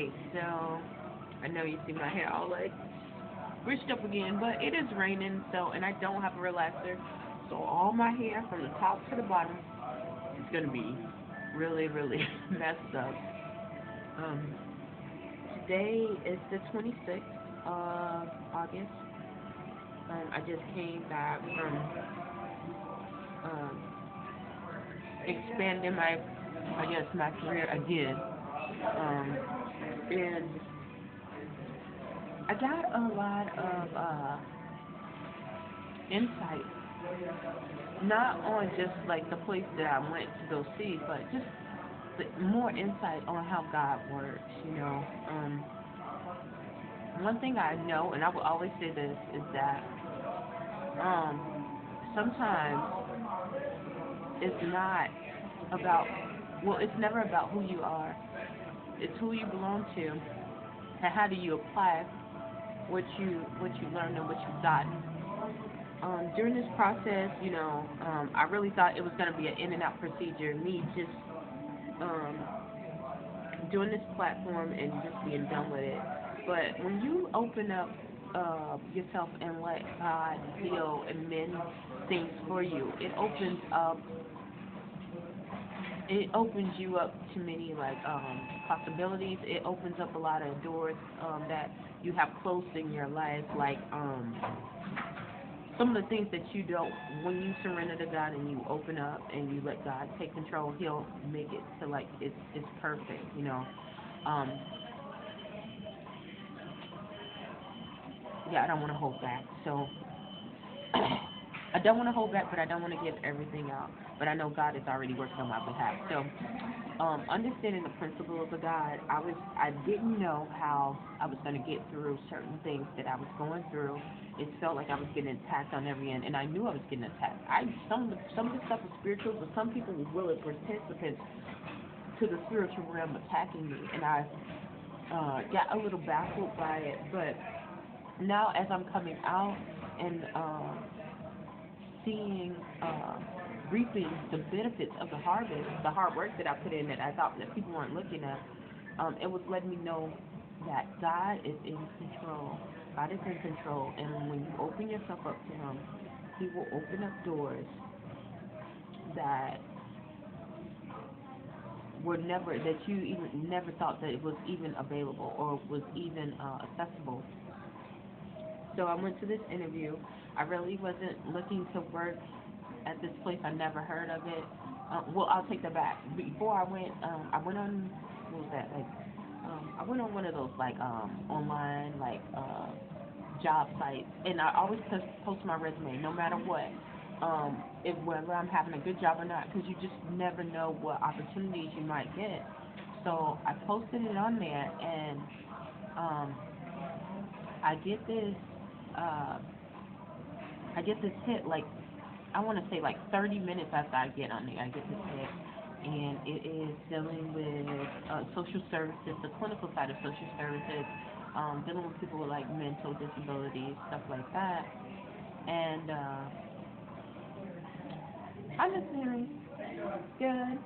Okay, so I know you see my hair all like squished up again, but it is raining, so and I don't have a relaxer, so all my hair from the top to the bottom is gonna be really, really messed up. Um, Today is the 26th of August. I just came back from um, expanding my, I guess, my career again. And I got a lot of insight, not on just like the place that I went to go see, but just more insight on how God works. One thing I know, and I will always say this, is that um, sometimes it's not about, well, it's never about who you are. It's who you belong to, and how do you apply what you learned and what you've gotten. During this process, I really thought it was going to be an in and out procedure. Me just um, doing this platform and just being done with it. But when you open up yourself and let God heal and mend things for you, it opens you up to many like possibilities. It opens up a lot of doors that you have closed in your life, like some of the things that you don't, when you surrender to God and you open up and you let God take control, He'll make it to like it's perfect. Um, yeah, I don't want to hold back. So I don't want to hold back, but I don't want to give everything out. But I know God is already working on my behalf. So understanding the principle of the God, I didn't know how I was going to get through certain things that I was going through. It felt like I was getting attacked on every end, and I knew I was getting attacked. Some of the stuff was spiritual, but some people were willing participants to the spiritual realm attacking me, and I got a little baffled by it. But now, as I'm coming out and seeing, reaping the benefits of the harvest, the hard work that I put in that I thought that people weren't looking at, it was letting me know that God is in control. God is in control, and when you open yourself up to Him, He will open up doors that that you even never thought that it was even available or was even accessible. So I went to this interview. I really wasn't looking to work at this place. I never heard of it. Well, I'll take that back. Before I went on, what was that? Like, I went on one of those like online like job sites, and I always post my resume, no matter what. If whether I'm having a good job or not, because you just never know what opportunities you might get. So I posted it on there, and um, I get this uh, I get this hit like I want to say like 30 minutes after I get on there. I get this hit, and it is dealing with social services, the clinical side of social services, dealing with people with like mental disabilities, stuff like that. And I'm just hearing good.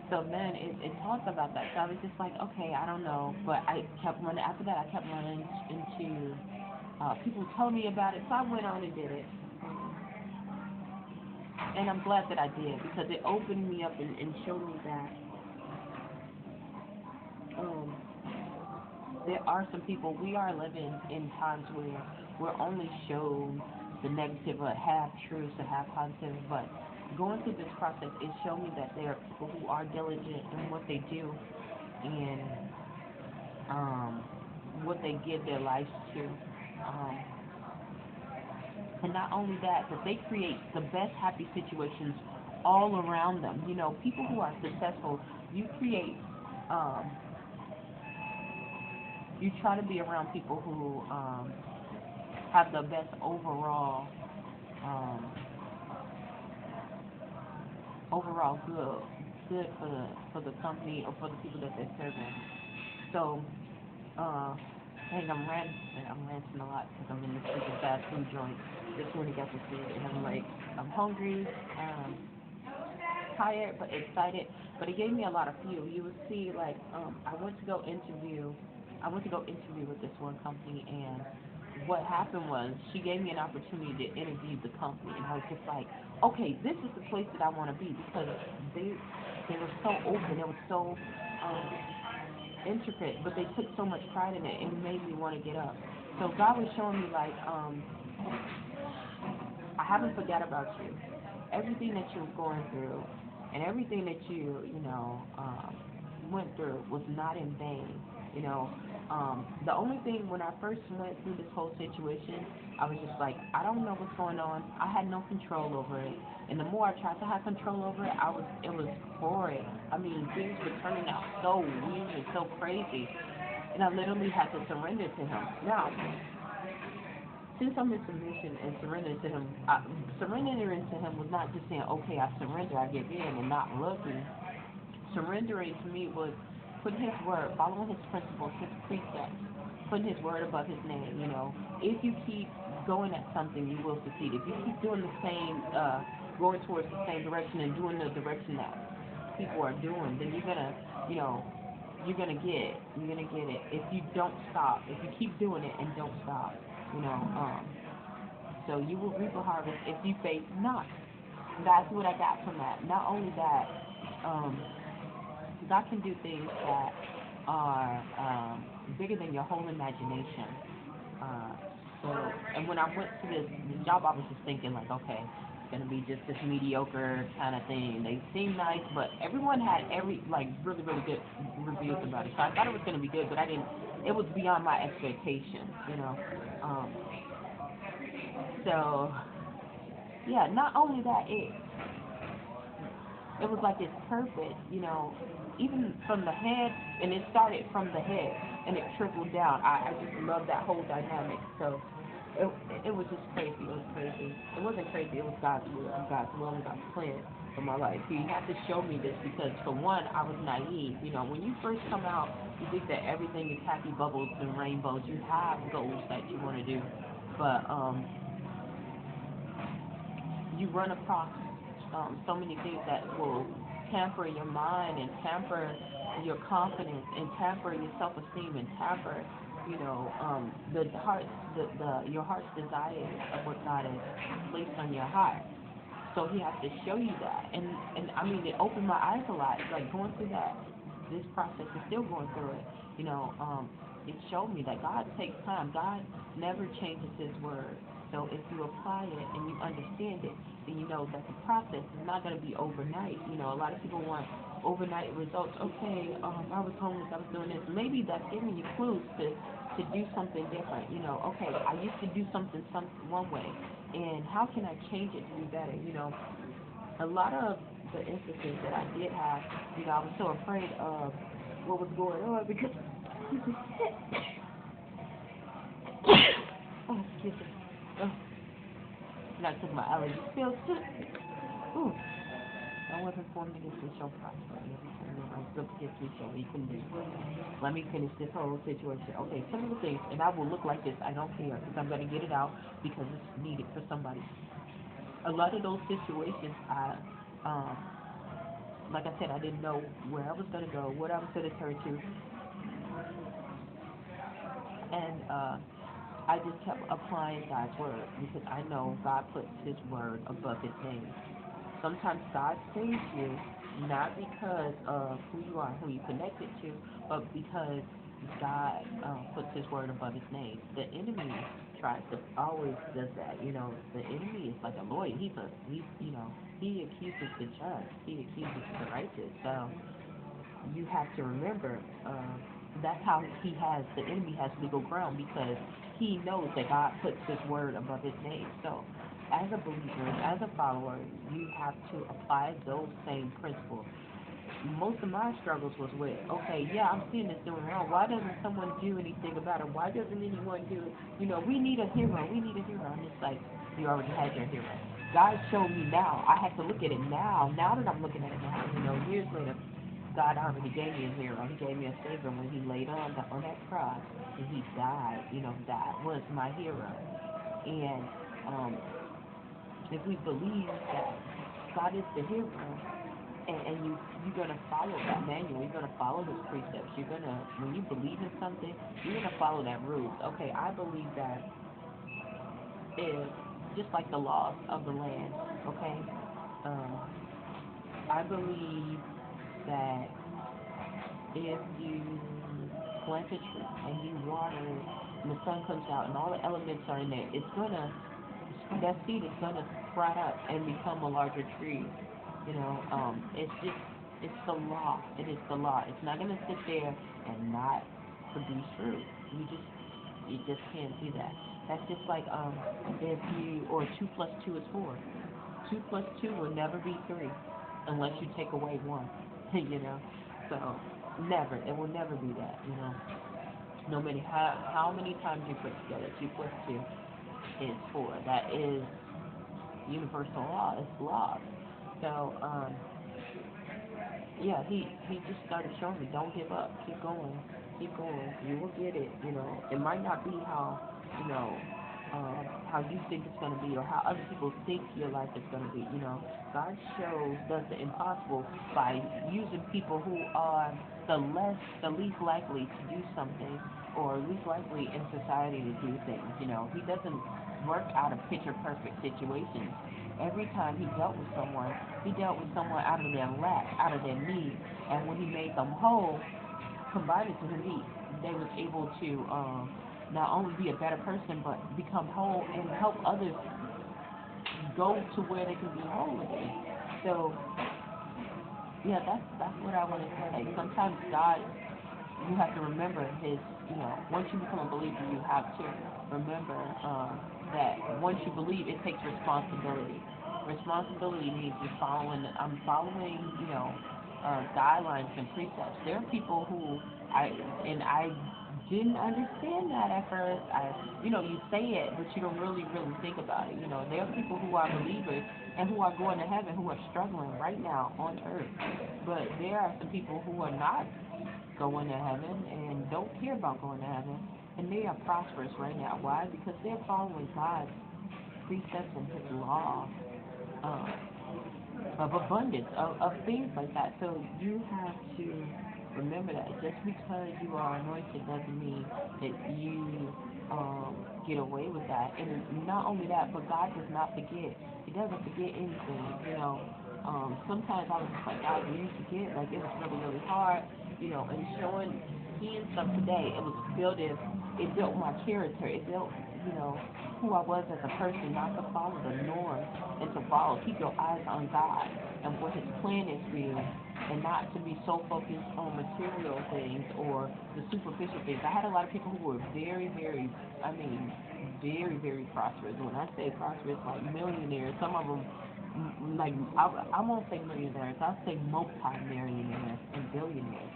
So then it talks about that. So I was just like, okay, I don't know. But I kept running. After that, I kept running into people telling me about it. So I went on and did it. And I'm glad that I did because it opened me up and showed me that um, there are some people, we are living in times where we're only shown the negative or half truths or half positive, but going through this process, it showed me that there are people who are diligent in what they do and um, what they give their lives to. Um, and not only that, but they create the best happy situations all around them. People who are successful, you create um, you try to be around people who have the best um, overall good for the company or for the people that they're serving. So, uh, dang, I'm ranting a lot because I'm in this freaking fast food joint. Just when he got the food, and I'm like, I'm hungry. Um, tired but excited. But it gave me a lot of fuel. You would see, like, I went to go interview with this one company, and what happened was she gave me an opportunity to interview the company, and I was just like, okay, this is the place that I want to be, because they were so open, it was so um, intricate, but they took so much pride in it, and it made me want to get up. So God was showing me, like, I haven't forgot about you. Everything that you're going through, and everything that went through was not in vain. You know, the only thing when I first went through this whole situation, I was just like, I don't know what's going on. I had no control over it, and the more I tried to have control over it, it was horrid. I mean, things were turning out so weird and so crazy, and I literally had to surrender to him. Now, since I'm in submission and surrendering to him was not just saying, okay, I surrender, I give in, and not looking. Surrendering to me was putting his word, following his principles, his precepts, putting his word above his name. You know, if you keep going at something, you will succeed. If you keep doing the same, going towards the same direction and doing the direction that people are doing, then you know, you're gonna get it. If you don't stop, if you keep doing it and don't stop, you know, so you will reap a harvest if you faith not. That's what I got from that. Not only that, um, God can do things that are bigger than your whole imagination. Uh, so, and when I went to this job, I was just thinking like, okay, it's gonna be just this mediocre kind of thing. They seem nice, but everyone had really really good reviews about it. So I thought it was gonna be good, but I didn't. It was beyond my expectations, you know. Um, so yeah, not only that, it was like it's perfect, you know, even from the head, and it started from the head, and it trickled down. I just love that whole dynamic. So it, it was just crazy. It was crazy. It wasn't crazy. It was God's will, and God's plan for my life. He had to show me this because, for one, I was naive. You know, when you first come out, you think that everything is happy bubbles and rainbows. You have goals that you want to do, but you run across so many things that will tamper your mind and tamper your confidence and tamper your self-esteem and tamper, you know, your heart's desires of what God has placed on your heart. So He has to show you that, and I mean, it opened my eyes a lot. Like going through that, this process is still going through it. You know, it showed me that God takes time. God never changes His word. So if you apply it and you understand it, then you know that the process is not going to be overnight. You know, a lot of people want overnight results. Okay, I was homeless, I was doing this. Maybe that's giving you clues to do something different. You know, okay, I used to do something one way, and how can I change it to be better? You know, a lot of the instances that I did have, you know, I was so afraid of what was going on because oh, excuse me. Oh, and I took my allergy pills too. Ooh, I wasn't formed against me shall prosper. And every time that I was up against me shall be condemned. Let me finish this whole situation. Okay, some of the things, and I will look like this. I don't care because I'm going to get it out because it's needed for somebody. A lot of those situations, um, like I said, I didn't know where I was going to go, what I was going to turn to, and I just kept applying God's word because I know God puts His word above His name. Sometimes God saves you not because of who you are, who you connected to, but because God puts His word above His name. The enemy tries to always does that. You know, the enemy is like a lawyer. He accuses the just. He accuses the righteous. So you have to remember that's how the enemy has legal ground because he knows that God puts His word above His name. So as a believer, as a follower, you have to apply those same principles. Most of my struggles was with, okay, yeah, I'm seeing this doing wrong. Why doesn't someone do anything about it? Why doesn't anyone do it? You know, we need a hero. We need a hero. And it's like, you already had your hero. God showed me now. I have to look at it now. Now that I'm looking at it now, you know, years later, God already gave me a hero. He gave me a savior when He laid on that cross and He died. You know, that was my hero. And if we believe that God is the hero, and you're gonna follow that manual. You're gonna follow those precepts. You're gonna, when you believe in something, you're gonna follow that rules. Okay, I believe that if, just like the laws of the land. Okay, um, I believe that if you plant a tree and you water it, and the sun comes out and all the elements are in there, it's gonna, that seed is gonna sprout up and become a larger tree. It's just, it's the law. It is the law. It's not gonna sit there and not produce fruit. You just can't do that. That's just like if you, or 2 plus 2 is 4. 2 plus 2 will never be 3 unless you take away one. you know. So never, it will never be that. No matter how many times you put together, 2 plus 2 is 4. That is universal law. It's law. So yeah, he just started showing me, don't give up, keep going, you will get it. It might not be how you think it's going to be or how other people think your life is going to be. God does the impossible by using people who are the least likely to do something or least likely in society to do things. He doesn't work out of picture perfect situations. Every time he dealt with someone, out of their lack, out of their need, and when he made them whole, combined to him, they was able to not only be a better person, but become whole and help others go to where they can be whole again. So, yeah, that's what I want to say. Sometimes God, you have to remember once you become a believer, you have to remember that once you believe, it takes responsibility. Responsibility means I'm following, guidelines and precepts. There are people who I didn't understand that at first. You say it, but you don't really think about it. There are people who are believers and who are going to heaven who are struggling right now on earth. But there are some people who are not going to heaven and don't care about going to heaven, and they are prosperous right now. Why? Because they're following God's precepts and His law of abundance, of things like that. So you have to remember that just because you are anointed doesn't mean that you get away with that. And not only that, but God does not forget. He doesn't forget anything. Sometimes I was just like, God, do you forget? Like, it was really, really hard. And seeing stuff today, it built my character. It built, who I was as a person, not to follow the norm and to keep your eyes on God and what His plan is for you, and not to be so focused on material things or the superficial things. I had a lot of people who were very, very, very, very prosperous. When I say prosperous, like millionaires, some of them, like, I won't say millionaires, I'll say multi-millionaires and billionaires.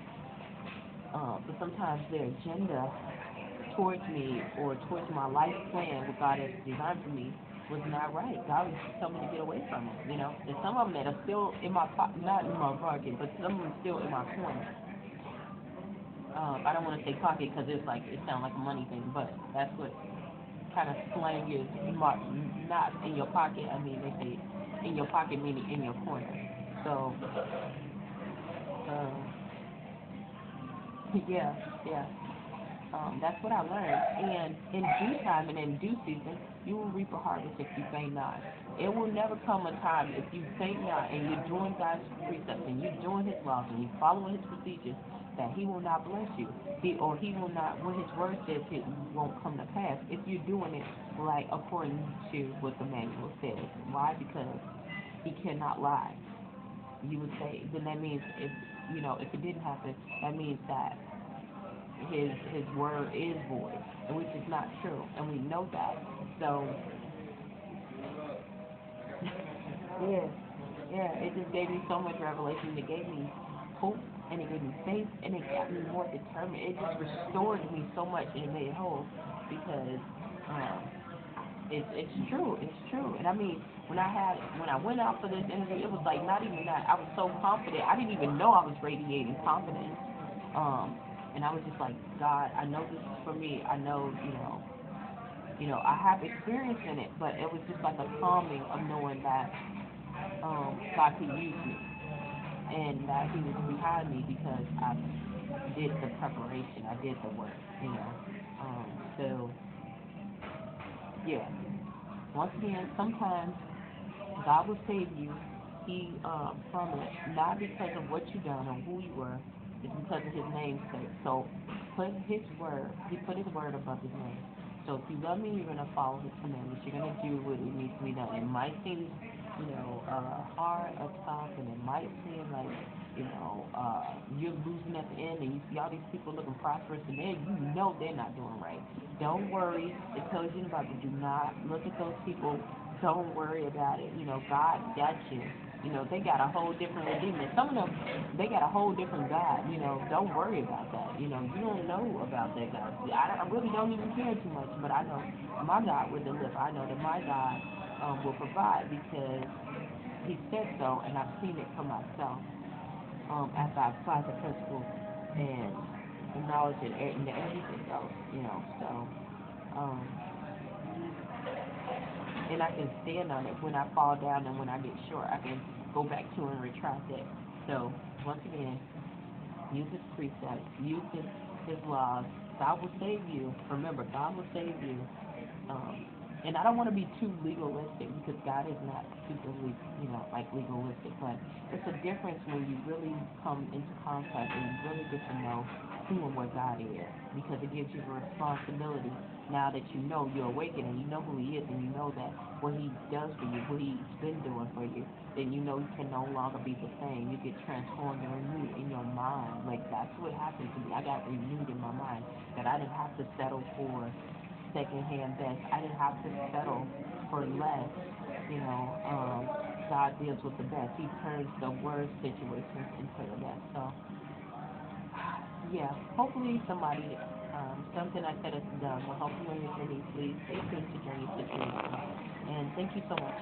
But sometimes their agenda towards me or towards my life plan, what God has designed for me, was not right. God was telling me to get away from it, And some of them that are still in my pocket, not in my pocket, but some of them still in my corner. I don't want to say pocket because it sounds like a money thing, but that's what kind of slang is. Not in your pocket. They say in your pocket meaning in your corner. So, yeah. That's what I learned. And in due time and in due season, you will reap a harvest if you faint not. It will never come a time if you faint not and you're doing God's precepts and you're doing His laws and you're following His procedures, that He will not bless you. He will not, what His word says, it won't come to pass if you're doing it like according to what the manual says. Why? Because He cannot lie. You would say, then that means if it didn't happen, that means that his word is void, which is not true, and we know that. So it just gave me so much revelation. It gave me hope, and it gave me faith, and it got me more determined. It just restored me so much, and it made it whole because it's true. And when I went out for this interview, it was like not even that. I was so confident. I didn't even know I was radiating confidence. And I was just like, God, I know this is for me. I know, I have experience in it, but it was just like a calming of knowing that God could use me. and that he was behind me because I did the preparation, I did the work, you know. So yeah, once again, sometimes God will save you. He from it, not because of what you done or who you were, it's because of His namesake. So put His word. He put His word above His name. So if you love me, you're gonna follow His commandments. You're gonna do what it needs to be done. It might seem, hard or tough, and it might seem like, you're losing at the end, and you see all these people looking prosperous, and they're not doing right. Don't worry. It tells you in the Bible, do not look at those people. Don't worry about it. God got you. They got a whole different redeemer. Some of them, they got a whole different God. Don't worry about that. You don't know about that God. I really don't even care too much, but I know my God will deliver. I know that my God will provide because He said so, and I've seen it for myself after I applied the principles and the knowledge and everything else. So. Um, and I can stand on it when I fall down and when I get short. I can go back to and retract it. So once again, use His precepts, use His laws. God will save you. Remember, God will save you. And I don't want to be too legalistic because God is not super, legalistic. But it's a difference when you really come into contact and you really get to know who and what God is, because it gives you a responsibility now that you know you're awakened and you know who He is and you know that what He does for you, what He's been doing for you, then you know you can no longer be the same. You get transformed and renewed in your mind. Like, that's what happened to me. I got renewed in my mind, that I didn't have to settle for secondhand best. I didn't have to settle for less. God deals with the best. He turns the worst situations into the best. So, yeah, hopefully something I said is done will help you on your journey. Please stay tuned to Journey Situation. And thank you so much.